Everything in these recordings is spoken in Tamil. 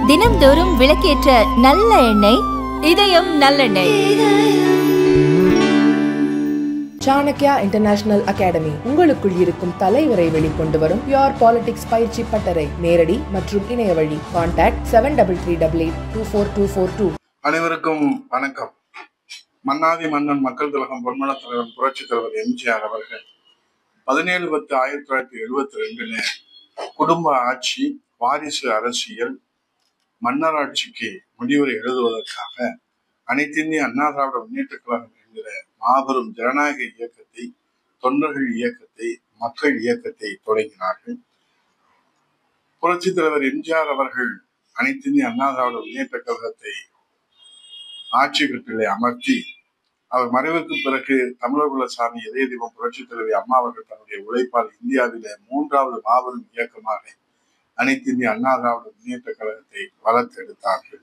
தினம்தோறும் விளக்கேற்ற நல்ல எண்ணெய் இதயம் நல்லெண்ணெய். சாணக்யா இன்டர்நேஷனல் அகாடமி உங்களுக்குள் இருக்கும் தலைவரை வெளிக்கொண்டு வரும் பியூர் பாலிடிக்ஸ் பயிற்சி பட்டறை. நேரடி மற்றும் இணைய வழி. கான்டாக்ட் 7338824242. அனைவருக்கும் வணக்கம். மன்னாதி மன்னன் மக்கள் கழகம் பொன்மன தலைவர் புரட்சித் தலைவர் எம்ஜிஆர் அவர்கள் 17/10/1972 குடும்ப ஆட்சி, வாரிசு அரசியல், மன்னராட்சிக்கு முடிவுரை எழுதுவதற்காக அனைத்து இந்திய அண்ணா திராவிட முன்னேற்ற கழகம் என்கிற மாபெரும் ஜனநாயக இயக்கத்தை, தொண்டர்கள் இயக்கத்தை, மக்கள் இயக்கத்தை தொடங்கினார்கள். புரட்சித் தலைவர் எம்ஜிஆர் அவர்கள் அனைத்து இந்திய அண்ணா திராவிட முன்னேற்ற கழகத்தை ஆட்சி கட்டிலே அமர்த்தி அவர் மறைவுக்கு பிறகு தமிழர் சாமி இதய தீபம் புரட்சித் தலைவி அம்மா அவர்கள் தன்னுடைய உழைப்பால் இந்தியாவிலே 3வது மாபெரும் இயக்கமாக அனைத்து இந்திய அண்ணா திராவிட முன்னேற்ற கழகத்தை வளர்த்தெடுத்தார்கள்.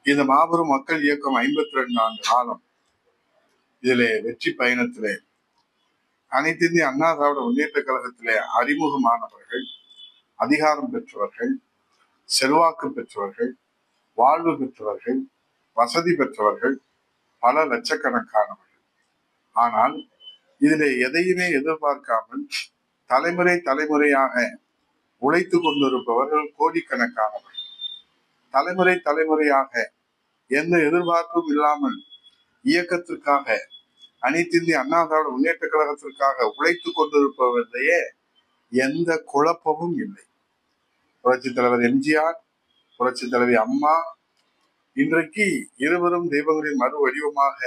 இந்த மாபெரும் மக்கள் இயக்கம் 52 ஆண்டு காலம் இதிலே வெற்றி பயணத்திலே அனைத்து இந்திய அண்ணா திராவிட முன்னேற்ற கழகத்திலே அறிமுகமானவர்கள், அதிகாரம் பெற்றவர்கள், செல்வாக்கு பெற்றவர்கள், வாழ்வு பெற்றவர்கள், வசதி பெற்றவர்கள் பல லட்சக்கணக்கானவர்கள். ஆனால் இதிலே எதையுமே எதிர்பார்க்காமல் தலைமுறை தலைமுறையாக உழைத்து கொண்டிருப்பவர்கள் கோடிக்கணக்கானவர்கள். தலைமுறை தலைமுறையாக எந்த எதிர்பார்ப்பும் இல்லாமல் இயக்கத்திற்காக, அனைத்து இந்திய அண்ணா திராவிட முன்னேற்ற கழகத்திற்காக உழைத்து கொண்டிருப்பவர்களையே எந்த குழப்பமும் இல்லை. புரட்சித் தலைவர் எம்ஜிஆர், புரட்சித் தலைவி அம்மா, இன்றைக்கு இருவரும் தெய்வங்களின் மறு வடிவமாக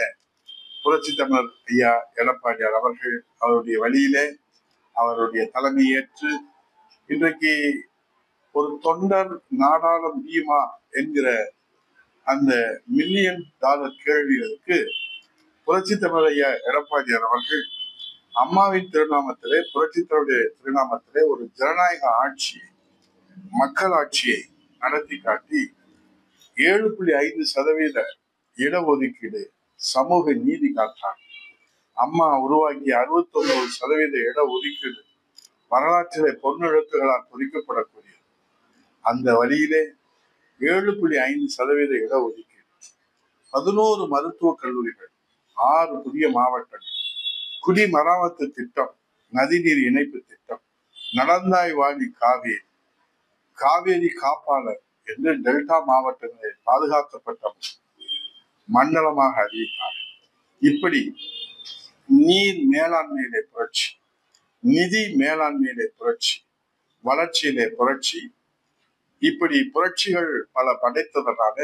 புரட்சி தமிழர் ஐயா எடப்பாடியார் அவர்கள் அவருடைய வழியிலே அவருடைய தலைமையேற்று இன்றைக்கு ஒரு தொண்டர் நாடாள முடியுமா என்கிற அந்த $1,000,000 கேள்விகளுக்கு புரட்சி தமிழர் ஐயா எடப்பாடியார் அவர்கள் அம்மாவின் திருநாமத்திலே, புரட்சி தமிழுடைய திருநாமத்திலே ஒரு ஜனநாயக ஆட்சியை, மக்கள் ஆட்சியை நடத்தி காட்டி 7.5% இடஒதுக்கீடு, சமூக நீதி காத்தார். அம்மா உருவாக்கிய 69% இடஒதுக்கீடு வரலாற்றிலே பொன்னெழுத்துகளால் பொறிக்கப்படக்கூடியது. அந்த வழியிலே 7.5% இடஒதுக்கீடு, 11 மருத்துவக் கல்லூரிகள், 6 புதிய மாவட்டங்கள், குடிமராமத்து திட்டம், நதிநீர் இணைப்பு திட்டம், நடந்தாய் வாழி காவேரி, காவேரி காப்பாளர் என்று டெல்டா மாவட்டங்களில் பாதுகாக்கப்பட்ட மண்டலமாக அறிவித்தார். இப்படி நீர் மேலாண்மையிலே புரட்சி, நிதி மேலாண்மையிலே புரட்சி, வளர்ச்சியிலே புரட்சி, இப்படி புரட்சிகள் பல படைத்ததனால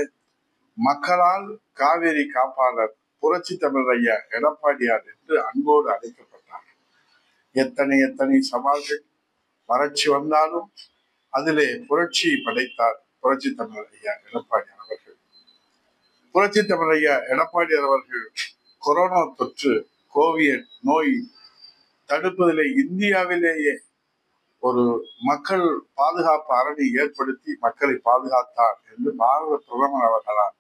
மக்களால் காவேரி காப்பாளர் புரட்சி தமிழர் ஐயா எடப்பாடியார் என்று அன்போடு அழைக்கப்பட்டார். எத்தனை எத்தனை சவால்கள் வறட்சி வந்தாலும் அதிலே புரட்சி படைத்தார் புரட்சி தமிழர் ஐயா எடப்பாடியார் அவர்கள். புரட்சி தமிழர் ஐயா எடப்பாடியார் அவர்கள் கொரோனா தொற்று, கோவிட் நோய் தடுப்பதிலே இந்தியாவிலேயே ஒரு மக்கள் பாதுகாப்பு அரணை ஏற்படுத்தி மக்களை பாதுகாத்தார் என்று பாரத பிரதமர் அவர்களால்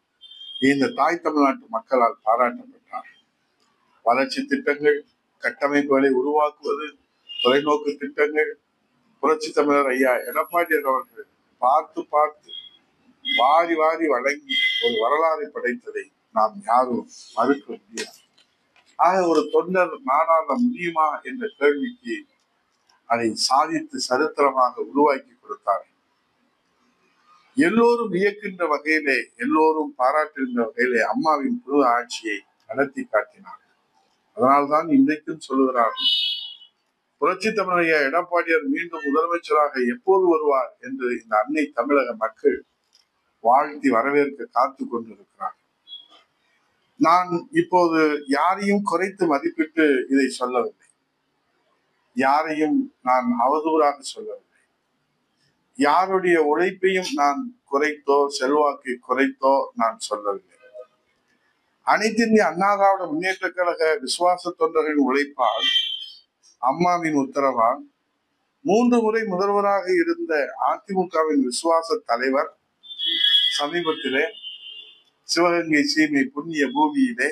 இந்த தாய் தமிழ்நாட்டு மக்களால் பாராட்டப்பட்டார். வளர்ச்சி திட்டங்கள், கட்டமைப்புகளை உருவாக்குவது, தொலைநோக்கு திட்டங்கள் புரட்சி தமிழர் ஐயா எடப்பாடியார் அவர்கள் பார்த்து பார்த்து வாரி வாரி வழங்கி ஒரு வரலாறை படைத்ததை நாம் யாரும் மறுக்க முடியாது. ஆக ஒரு தொண்டர் நாடாள முடியுமா என்ற கேள்விக்கு அதை சாதித்து சரித்திரமாக உருவாக்கி கொடுத்தார். எல்லோரும் வியக்கின்ற வகையிலே, எல்லோரும் பாராட்டுகின்ற வகையிலே அம்மாவின் புது ஆட்சியை நடத்தி காட்டினார். அதனால்தான் இன்றைக்கும் சொல்லுகிறார்கள், புரட்சி தமிழர் ஐயா எடப்பாடியார் மீண்டும் முதலமைச்சராக எப்போது வருவார் என்று இந்த அன்னை தமிழக மக்கள் வாழ்த்தி வரவேற்க காத்து கொண்டிருக்கிறார். நான் இப்போது யாரையும் குறைத்து மதிப்பிட்டு இதை சொல்லவில்லை, யாரையும் நான் அவதூறாக சொல்லவில்லை, யாருடைய உழைப்பையும் நான் குறைத்தோ செல்வாக்கை குறைத்தோ நான் சொல்லவில்லை. அனைத்து இந்திய அண்ணா திராவிட முன்னேற்ற கழக விசுவாச தொண்டர்களின் உழைப்பால், அம்மாவின் உத்தரவால் 3 முறை முதல்வராக இருந்த அதிமுகவின் விசுவாச தலைவர் சமீபத்திலே சிவகங்கை சீமை புண்ணிய பூமியிலே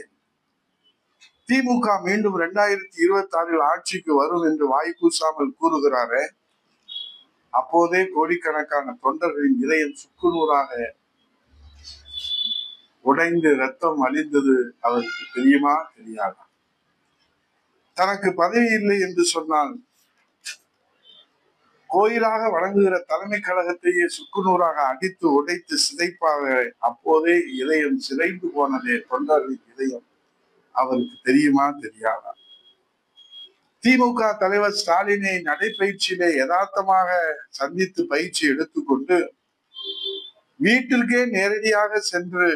திமுக மீண்டும் 2026 ஆட்சிக்கு வரும் என்று வாய் கூசாமல் கூறுகிறாரே, அப்போதே கோடிக்கணக்கான தொண்டர்களின் இதயம் சுக்குநூறாக உடைந்து ரத்தம் அழிந்தது அவருக்கு தெரியுமா தெரியாதா? தனக்கு பதவி இல்லை என்று சொன்னால் கோயிலாக வழங்குகிற தலைமை கழகத்தையே சுக்குநூறாக அடித்து உடைத்து சிதைப்பாக அப்போதே இதயம் சிதைந்து போனதே தொண்டர்களின் இதயம் அவருக்கு தெரியுமா தெரியாதா? திமுக தலைவர் ஸ்டாலினை நடைபயிற்சியிலே யதார்த்தமாக சந்தித்து பயிற்சி எடுத்துக்கொண்டு வீட்டிற்கே நேரடியாக சென்று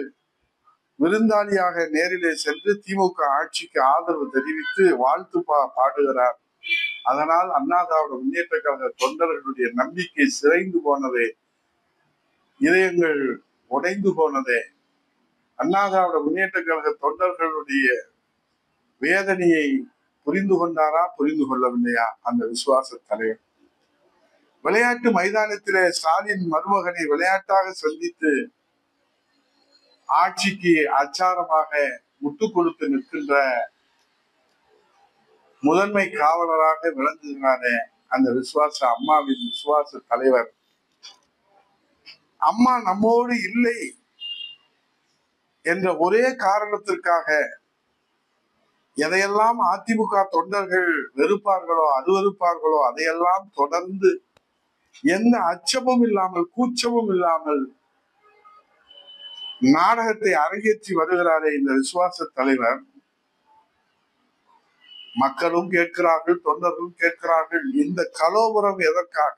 விருந்தாளியாக நேரிலே சென்று திமுக ஆட்சிக்கு ஆதரவு தெரிவித்து வாழ்த்து பாடுகிறார். அதனால் அண்ணா திராவிட முன்னேற்ற கழக தொண்டர்களுடைய நம்பிக்கை சிதைந்து போனதே, இதயங்கள் உடைந்து போனதே. அண்ணா திராவிட முன்னேற்ற கழக தொண்டர்களுடைய வேதனையை புரிந்து கொண்டாரா புரிந்து கொள்ளவில்லையா அந்த விசுவாச தலைவர்? விளையாட்டு மைதானத்திலே ஸ்டாலின் மருமகனை விளையாட்டாக சந்தித்து ஆட்சிக்கு அச்சாரமாக முட்டு கொடுத்து நிற்கின்ற முதன்மை காவலராக விளங்குகிறாரே அந்த விசுவாச அம்மாவின் விசுவாச தலைவர். அம்மா நம்மோடு இல்லை என்ற ஒரே காரணத்திற்காக எதையெல்லாம் அதிமுக தொண்டர்கள் வெறுப்பார்களோ அருவருப்பார்களோ அதையெல்லாம் தொடர்ந்து எந்த அச்சமும் இல்லாமல் கூச்சமும் இல்லாமல் நாடகத்தை அரங்கேற்றி வருகிறாரே இந்த விசுவாச தலைவர். மக்களும் கேட்கிறார்கள், தொண்டர்களும் கேட்கிறார்கள், இந்த கலோபுரம் எதற்காக?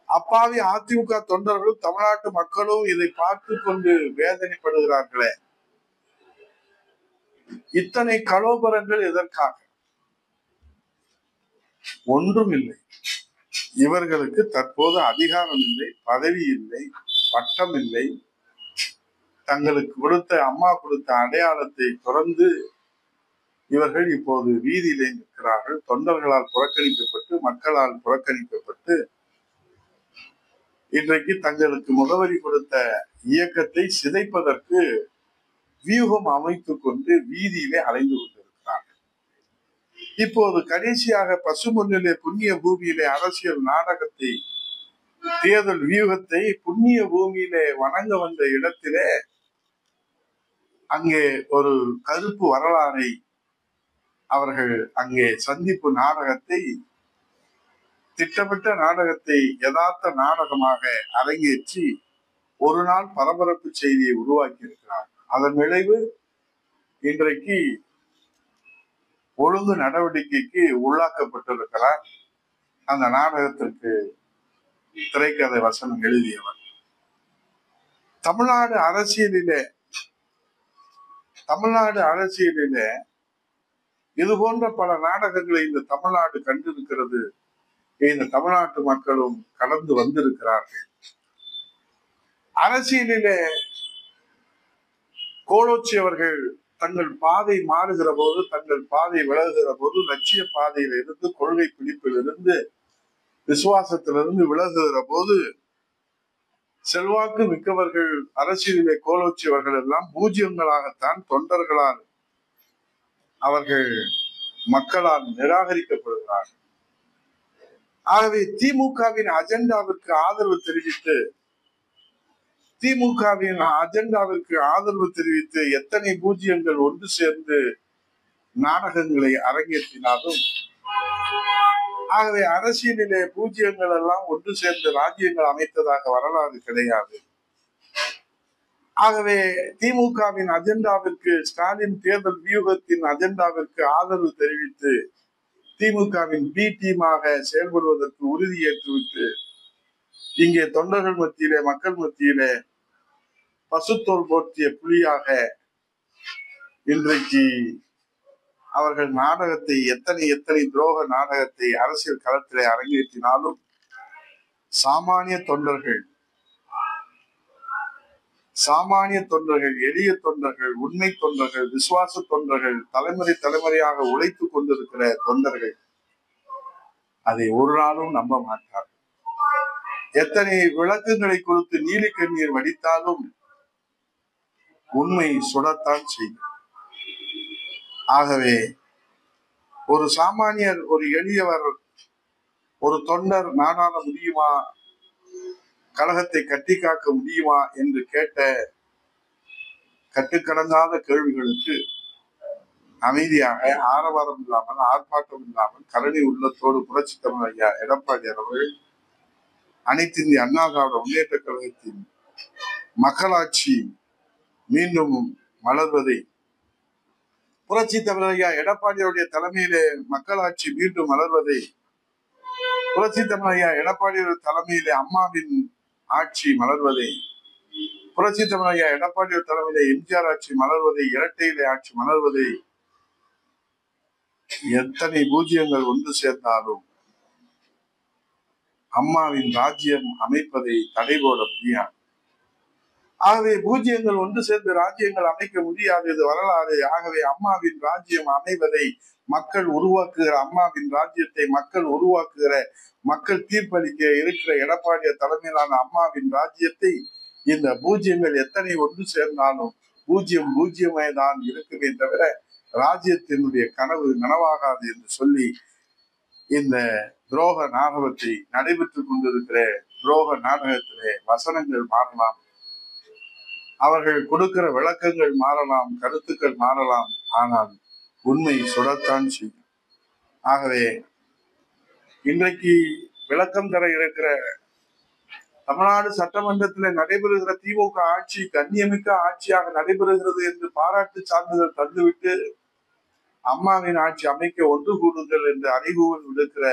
அப்பாவி அதிமுக தொண்டர்களும் தமிழ்நாட்டு மக்களும் இதை பார்த்து கொண்டு வேதனைப்படுகிறார்களே, இத்தனை கலோபரங்கள் எதற்காக? ஒன்றும் இல்லை. இவர்களுக்கு தற்போது அதிகாரம் இல்லை, பதவி இல்லை, பட்டம் இல்லை. தங்களுக்கு கொடுத்த அம்மா கொடுத்த அடையாளத்தை தொடர்ந்து இவர்கள் இப்போது வீதியிலே நிற்கிறார்கள். தொண்டர்களால் புறக்கணிக்கப்பட்டு, மக்களால் புறக்கணிக்கப்பட்டு, இன்றைக்கு தங்களுக்கு முகவரி கொடுத்த இயக்கத்தை சிதைப்பதற்கு வியூகம் அமைத்துக் கொண்டு வீதியிலே அலைந்து கொண்டிருக்கிறார்கள். இப்போது கடைசியாக பசுமொன்னிலே புண்ணிய பூமியிலே அரசியல் நாடகத்தை, தேர்தல் வியூகத்தை புண்ணிய பூமியிலே வணங்க வந்த இடத்திலே அங்கே ஒரு கருப்பு வரலாறை அவர்கள் அங்கே சந்திப்பு நாடகத்தை, திட்டமிட்ட நாடகத்தை யதார்த்த நாடகமாக அரங்கேற்றி ஒரு நாள் பரபரப்பு செய்தியை உருவாக்கி இருக்கிறார். அதன் விளைவு இன்றைக்கு ஒழுங்கு நடவடிக்கைக்கு உள்ளாக்கப்பட்டிருக்கிறார். அந்த நாடகத்திற்கு திரைக்கதை வசனம் எழுதியவர். தமிழ்நாடு அரசியலிலே இது போன்ற பல நாடகங்களை இந்த தமிழ்நாடு கண்டிருக்கிறது. இந்த தமிழ்நாட்டு மக்களும் கடந்து வந்திருக்கிறார்கள். அரசியலிலே கோலோச்சி அவர்கள் தங்கள் பாதை மாறுகிற போது, தங்கள் பாதை விலகுகிற போது, லட்சிய பாதையில இருந்து, கொள்கை பிடிப்பிலிருந்து, விசுவாசத்திலிருந்து விலகுகிற போது செல்வாக்கு மிக்கவர்கள் அரசியலிலே கோலோச்சியவர்கள் எல்லாம் பூஜ்யங்களாகத்தான் தொண்டர்களால், அவர்கள் மக்களால் நிராகரிக்கப்படுகிறார்கள். ஆகவே திமுகவின் அஜெண்டாவிற்கு ஆதரவு தெரிவித்து எத்தனை பூஜ்யங்கள் ஒன்று சேர்ந்து நாடகங்களை அரங்கேற்றினாலும், ஆகவே அரசியலிலே பூஜ்யங்கள் எல்லாம் ஒன்று சேர்ந்து ராஜ்யங்கள் அமைத்ததாக வரலாறு கிடையாது. ஆகவே திமுகவின் அஜெண்டாவிற்கு, ஸ்டாலின் தேர்தல் வியூகத்தின் அஜெண்டாவிற்கு ஆதரவு தெரிவித்து திமுகவின் பி டீமாக செயல்படுவதற்கு உறுதியேற்றுவிட்டு இங்கே தொண்டர்கள் மத்தியிலே, மக்கள் மத்தியிலே பசுத்தோல் போர்த்திய புலியாக இன்றைக்கு அவர்கள் நாடகத்தை, எத்தனை துரோக நாடகத்தை அரசியல் களத்திலே அரங்கேற்றினாலும் சாமானிய தொண்டர்கள், எளிய தொண்டர்கள், உண்மை தொண்டர்கள், விசுவாச தொண்டர்கள், தலைமுறையாக உழைத்துக் கொண்டிருக்கிற தொண்டர்கள் அதை ஒரு நாளும் நம்ப மாட்டார்கள். எத்தனை விளக்கங்களை கொடுத்து நீலி கண்ணீர் வடித்தாலும் உண்மை சுடத்தான் செய்யும். ஆகவே ஒரு சாமானியர், ஒரு எளியவர் ஒரு தொண்டர் நாடாள முடியுமா, கழகத்தை கட்டி காக்க முடியுமா என்று கேட்ட கட்டுக்கடங்காத கேள்விகளுக்கு அமைதியாக, ஆரவாரம் இல்லாமல், ஆர்ப்பாட்டம் இல்லாமல், கருணை உள்ளத்தோடு புரட்சி தமிழ் ஐயா எடப்பாடியார் அவர்கள் அனைத்து இந்திய அண்ணா திராவிட முன்னேற்ற கழகத்தின் மக்களாட்சி மீண்டும் மலர்வதை, புரட்சி தமிழர் ஐயா எடப்பாடியுடைய தலைமையிலே மக்களாட்சி மீண்டும் மலர்வதை, புரட்சி தமிழர் ஐயா எடப்பாடியுடைய தலைமையிலே அம்மாவின் ஆட்சி மலர்வதை, புரட்சி தமிழர் ஐயா எடப்பாடியுடைய தலைமையிலே எம்ஜிஆர் ஆட்சி மலர்வதை, இரட்டையிலே ஆட்சி மலர்வதை, எத்தனை பூஜ்ஜியங்கள் ஒன்று சேர்ந்தாலும் அம்மாவின் ராஜ்யம் அமைப்பதை தடை போட முடியாது. ஆகவே பூஜ்ஜியங்கள் ஒன்று சேர்ந்து ராஜ்யங்கள் அமைக்க முடியாது, இது வரலாறு. ஆகவே அம்மாவின் ராஜ்யம் அமைவதை மக்கள் உருவாக்குகிற, அம்மாவின் ராஜ்யத்தை மக்கள் உருவாக்குகிற, மக்கள் தீர்ப்பளிக்க இருக்கிற எடப்பாடிய தலைமையிலான அம்மாவின் ராஜ்யத்தை இந்த பூஜ்ஜியங்கள் எத்தனை ஒன்று சேர்ந்தாலும் பூஜ்ஜியம் பூஜ்ஜியமே தான் இருக்குமே தவிர ராஜ்யத்தினுடைய கனவு நனவாகாது என்று சொல்லி இந்த துரோக நாடகத்தை நடைபெற்றுக் கொண்டிருக்கிற துரோக நாடகத்திலே வசனங்கள் மாறலாம், அவர்கள் கொடுக்கிற விளக்கங்கள் மாறலாம், கருத்துக்கள் மாறலாம், ஆனால் உண்மை சுடத்தான் செய்யும். ஆகவே இன்றைக்கு விளக்கம் தர இருக்கிற தமிழ்நாடு சட்டமன்றத்தில் நடைபெறுகிற திமுக ஆட்சி கண்ணியமிக்க ஆட்சியாக நடைபெறுகிறது என்று பாராட்டு சான்றிதழ் தந்துவிட்டு அம்மாவின் ஆட்சி அமைக்க ஒன்று கூடுங்கள் என்று அறிவுகள் விடுக்கிற